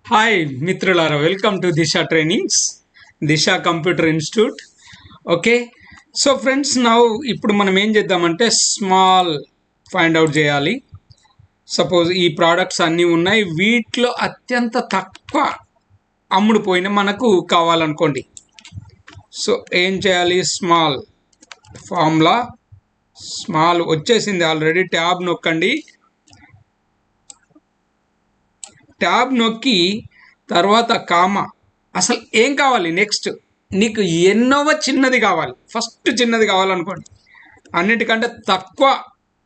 Hi మిత్రులారా, welcome to Disha trainings, Disha computer institute. Okay, so friends, ఇప్పుడు మనం ఏం చేద్దామంటే స్మాల్ ఫైండ్ అవుట్ చేయాలి. సపోజ్ ఈ ప్రోడక్ట్స్ అన్నీ ఉన్నాయి, వీటిలో అత్యంత తక్కువ అమ్ముడుపోయిన మనకు కావాలనుకోండి. సో ఏం చేయాలి? స్మాల్ ఫార్ములా, స్మాల్ వచ్చేసింది ఆల్రెడీ. ట్యాబ్ నొక్కండి. ట్యాబ్ నొక్కి తర్వాత కామా. అసలు ఏం కావాలి? నెక్స్ట్ నీకు ఎన్నోవ చిన్నది కావాలి. ఫస్ట్ చిన్నది కావాలనుకోండి, అన్నిటికంటే తక్కువ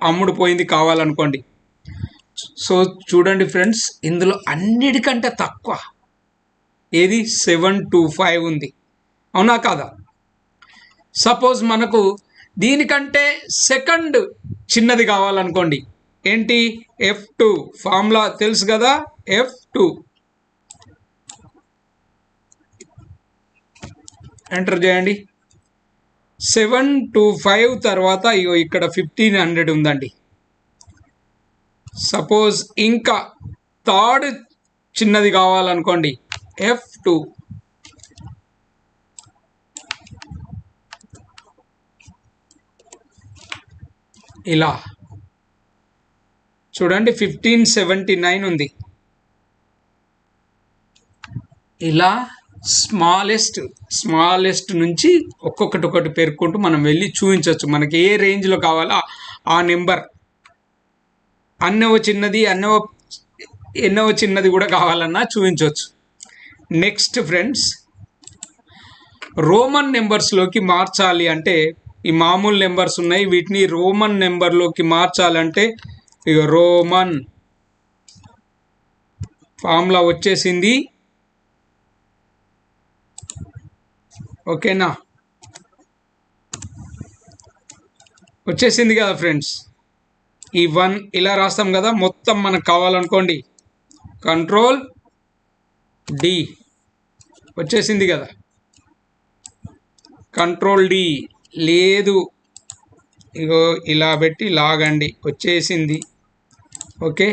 అమ్ముడుపోయింది కావాలనుకోండి. సో చూడండి ఫ్రెండ్స్, ఇందులో అన్నిటికంటే తక్కువ ఏది? 725 ఉంది, అవునా కాదా? సపోజ్ మనకు దీనికంటే సెకండ్ చిన్నది కావాలనుకోండి. ఏంటి? F2 ఫార్ములా తెలుసు కదా, F2 ఎంటర్ చేయండి. 725 తర్వాత ఇక్కడ 1500 ఉందండి. సపోజ్ ఇంకా థర్డ్ చిన్నది కావాలనుకోండి, F2 ఇలా చూడండి, 1579 ఉంది. ఇలా స్మాలెస్ట్ నుంచి ఒక్కొక్కటి పేర్కొంటూ మనం వెళ్ళి చూపించవచ్చు. మనకి ఏ రేంజ్లో కావాలో ఆ నెంబర్, అన్నవ చిన్నది, ఎన్నవ చిన్నది కూడా కావాలన్నా చూపించవచ్చు. నెక్స్ట్ ఫ్రెండ్స్, రోమన్ నెంబర్స్లోకి మార్చాలి అంటే, ఈ మామూలు నెంబర్స్ ఉన్నాయి, వీటిని రోమన్ నెంబర్లోకి మార్చాలంటే ఇక రోమన్ ఫార్ములా వచ్చేసింది. ఓకేనా? వచ్చేసింది కదా ఫ్రెండ్స్. ఈ 1 ఇలా రాస్తాం కదా. మొత్తం మనకు కావాలనుకోండి, కంట్రోల్ డి వచ్చేసింది కదా. కంట్రోల్ డి లేదు, ఇగో ఇలా పెట్టి లాగండి, వచ్చేసింది. ఓకే,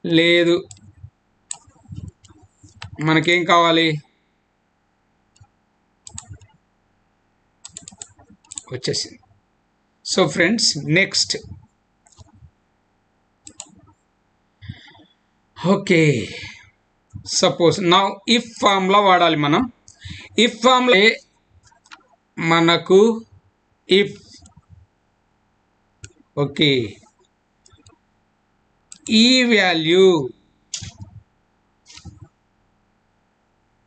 లేదు, మనకేం కావాలి? వచ్చేసింది. So friends, next okay, suppose now if formula వాడాలి మనం. ఇఫ్ ఫార్ములా మనకు ఇఫ్ ఓకే, ఈ value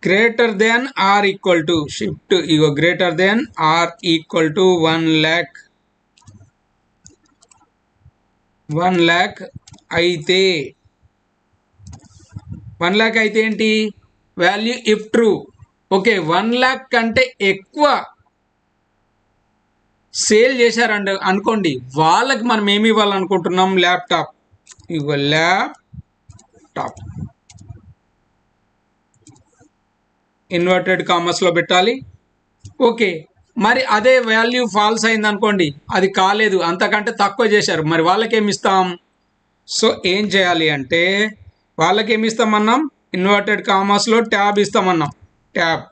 greater than or equal to shift, ఇగో greater than or equal to 1 lakh అయితే 1 lakh అయితే ఏంటి value? If true. Okay, 1 lakh కంటే ఎక్కువ సేల్ చేశారండి అనుకోండి, వాళ్ళకి మనం ఏమి ఇవ్వాలనుకుంటున్నాం? ల్యాప్టాప్. ఇగో ల్యాప్టాప్ ఇన్వర్టెడ్ కామర్స్లో పెట్టాలి. ఓకే, మరి అదే వాల్యూ ఫాల్స్ అయింది అనుకోండి, అది కాలేదు, అంతకంటే తక్కువ చేశారు, మరి వాళ్ళకి ఏమి ఇస్తాం? సో ఏం చేయాలి అంటే, వాళ్ళకి ఏమి ఇస్తామన్నాం? ఇన్వర్టెడ్ కామర్స్లో ట్యాబ్ ఇస్తామన్నాం. ట్యాబ్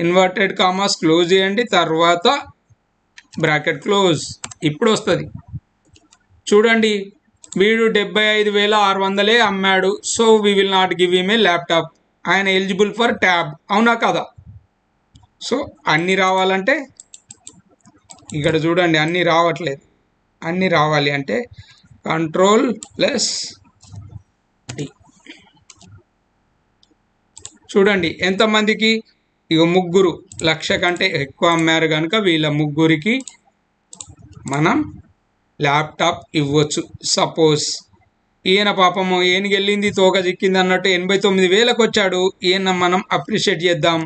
ఇన్వర్టెడ్ కామర్స్ క్లోజ్ చేయండి, తర్వాత బ్రాకెట్ క్లోజ్. ఇప్పుడు వస్తుంది చూడండి, వీడు 75,600 అమ్మాడు. So we will not give him a laptop. ఆయన ఎలిజిబుల్ ఫర్ ట్యాబ్, అవునా కదా? సో అన్నీ రావాలంటే ఇక్కడ చూడండి, అన్నీ రావట్లేదు. అన్నీ రావాలి అంటే కంట్రోల్ ప్లస్ డి. చూడండి ఎంతమందికి? ఇక 3 లక్ష కంటే ఎక్కువ అమ్మారు కనుక వీళ్ళ 3కి మనం ల్యాప్టాప్ ఇవ్వచ్చు. సపోజ్ ఈయన పాపము ఏనికెళ్ళింది తోక చిక్కింది అన్నట్టు 89,000కి వచ్చాడు. ఈయన మనం అప్రిషియేట్ చేద్దాం.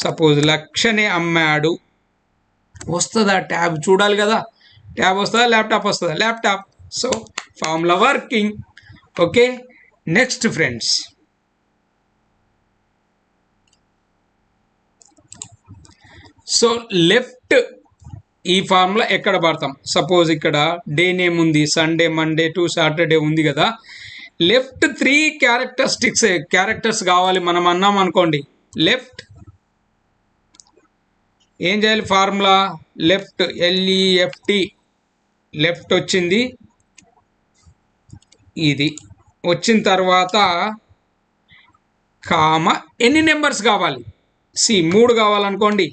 సపోజ్ 1,00,000నే అమ్మాడు. వస్తుందా ట్యాబ్? చూడాలి కదా. ట్యాబ్ వస్తుందా, ల్యాప్టాప్ వస్తుందా? Laptop. So formula working. Okay, next friends, so left ఈ ఫార్ములా ఎక్కడ వాడతాం? సపోజ్ ఇక్కడ డే నేమ్ ఉంది, సండే, మండే టు సాటర్డే ఉంది కదా. లెఫ్ట్ 3 క్యారెక్టర్స్ కావాలి మనం అన్నాం అనుకోండి. లెఫ్ట్ ఏం చేయాలి? ఫార్ములా లెఫ్ట్ LEFT లెఫ్ట్ వచ్చింది. ఇది వచ్చిన తర్వాత కామ ఎన్ని నెంబర్స్ కావాలి? 3 కావాలనుకోండి.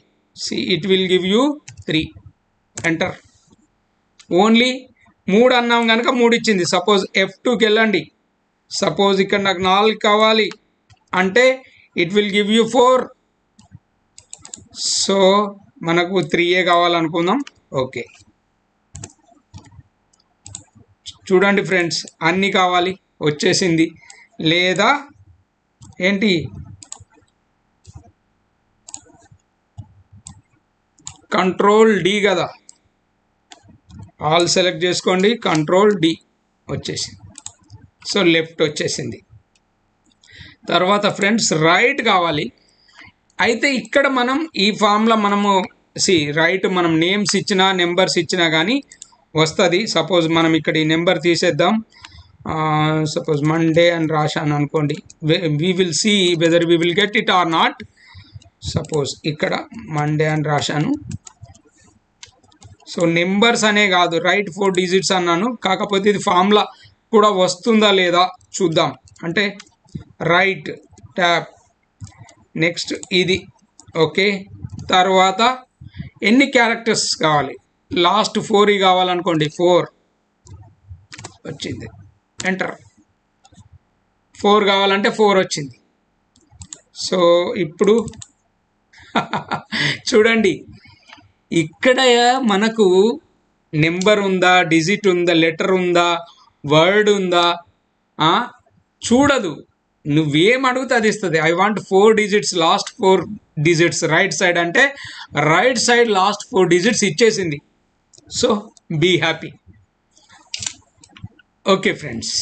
It will give you 3. Enter. Only 3 అన్నాం కనుక 3 ఇచ్చింది. సపోజ్ F2కి వెళ్ళండి. సపోజ్ ఇక్కడ నాకు 4 కావాలి అంటే it will give you 4. So మనకు 3 కావాలనుకుందాం. ఓకే, చూడండి ఫ్రెండ్స్, అన్నీ కావాలి వచ్చేసింది. లేదా ఏంటి, కంట్రోల్ D కదా, ఆల్ సెలెక్ట్ చేసుకోండి, కంట్రోల్ D వచ్చేసింది. సో లెఫ్ట్ వచ్చేసింది. తర్వాత ఫ్రెండ్స్ రైట్ కావాలి. అయితే ఇక్కడ మనం ఈ ఫామ్లో మనము రైట్ మనం నేమ్స్ ఇచ్చినా నెంబర్స్ ఇచ్చినా కానీ వస్తుంది. సపోజ్ మనం ఇక్కడ ఈ నెంబర్ తీసేద్దాం. సపోజ్ మండే అని రాశాను అనుకోండి. We will see whether we will get it or not. Suppose ఇక్కడ మండే అని రాశాను. సో నెంబర్స్ అనే కాదు, రైట్ 4 డిజిట్స్ అన్నాను. కాకపోతే ఇది ఫార్ములా కూడా వస్తుందా లేదా చూద్దాం. అంటే రైట్ ట్యాప్, నెక్స్ట్ ఇది. ఓకే, తర్వాత ఎన్ని క్యారెక్టర్స్ కావాలి? లాస్ట్ 4 కావాలనుకోండి. 4 వచ్చింది. ఎంటర్. 4 కావాలంటే 4 వచ్చింది. సో ఇప్పుడు చూడండి, ఇక్కడ మనకు నెంబర్ ఉందా, డిజిట్ ఉందా, లెటర్ ఉందా, వర్డ్ ఉందా చూడదు. నువ్వేం అడిగితే అది ఇస్తుంది. I want 4 digits, last 4 digits right side అంటే రైట్ సైడ్ లాస్ట్ 4 డిజిట్స్ ఇచ్చేసింది. So be happy. Okay friends.